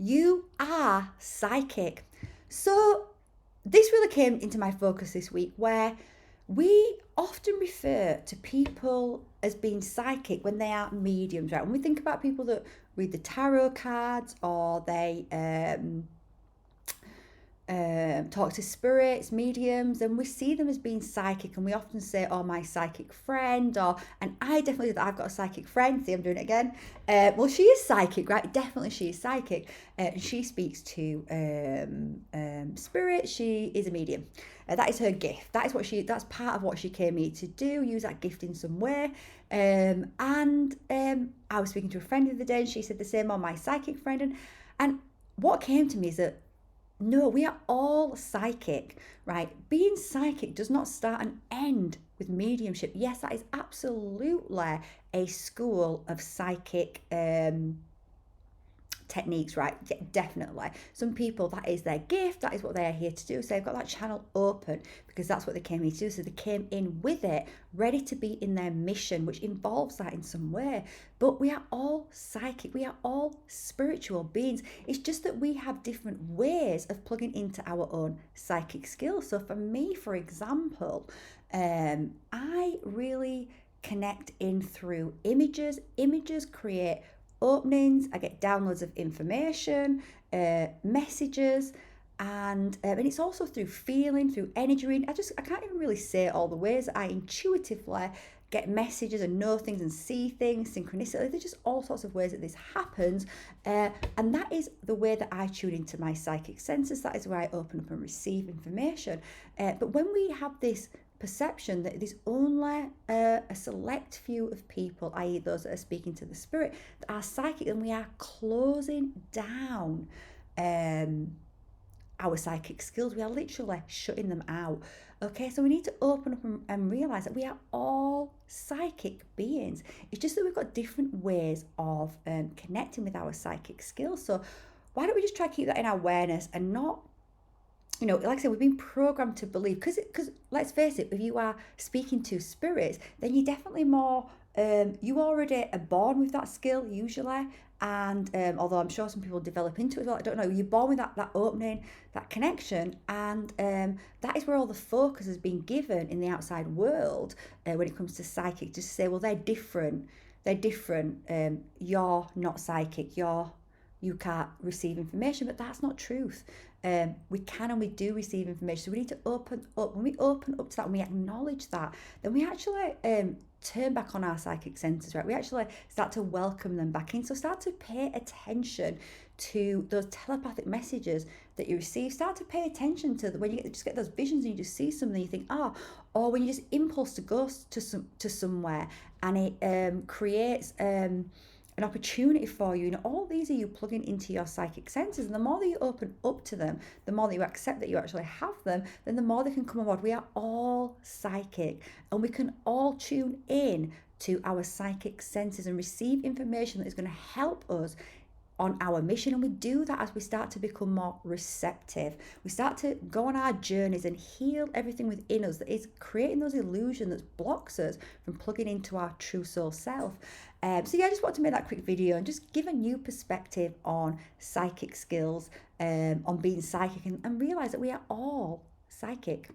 You are psychic. So this really came into my focus this week, where we often refer to people as being psychic when they are mediums, right? When we think about people that read the tarot cards, or they talk to spirits, mediums, and we see them as being psychic, and we often say, "Oh, my psychic friend," or, and I definitely do that. I've got a psychic friend. See, I'm doing it again. Well, she is psychic, right? Definitely, she is psychic. She speaks to spirit. She is a medium. That is her gift. That is what she. That's part of what she came here to do. Use that gift in some way. I was speaking to a friend the other day, and she said the same. On my psychic friend, and what came to me is that no, we are all psychic, right? Being psychic does not start and end with mediumship. Yes, that is absolutely a school of psychic techniques, right? Yeah, definitely. Some people, that is their gift, that is what they are here to do. So they've got that channel open because that's what they came here to do. So they came in with it, ready to be in their mission, which involves that in some way. But we are all psychic, we are all spiritual beings. It's just that we have different ways of plugging into our own psychic skills. So for me, for example, I really connect in through images. Images create openings. I get downloads of information, messages, and it's also through feeling, through energy reading. I can't even really say all the ways that I intuitively get messages and know things and see things, synchronicity. There's just all sorts of ways that this happens, and that is the way that I tune into my psychic senses. That is where I open up and receive information. But when we have this perception that there's only a select few of people, i.e., those that are speaking to the spirit, that are psychic, and we are closing down our psychic skills. We are literally shutting them out. Okay, so we need to open up and realize that we are all psychic beings. It's just that we've got different ways of connecting with our psychic skills. So why don't we just try to keep that in our awareness and not, like I said, we've been programmed to believe, because let's face it, if you are speaking to spirits, then you're definitely more, you already are born with that skill usually. And although I'm sure some people develop into it as well, I don't know, you're born with that opening, that connection, and that is where all the focus has been given in the outside world when it comes to psychic, just to say, well, they're different. They're different. You're not psychic. You can't receive information, but that's not truth. We can and we do receive information. So we need to open up. When we open up to that, when we acknowledge that, then we actually turn back on our psychic senses, right? We actually start to welcome them back in. So start to pay attention to those telepathic messages that you receive. Start to pay attention to when you just get those visions and you just see something, you think, or when you just impulse to go to somewhere, and it creates an opportunity for you. All these are you plugging into your psychic senses, and the more that you open up to them, the more that you accept that you actually have them, then the more they can come on board. We are all psychic, and we can all tune in to our psychic senses and receive information that is going to help us on our mission. And we do that as we start to become more receptive. We start to go on our journeys and heal everything within us that is creating those illusions that blocks us from plugging into our true soul self. So yeah, I just wanted to make that quick video and just give a new perspective on psychic skills, on being psychic, and realize that we are all psychic.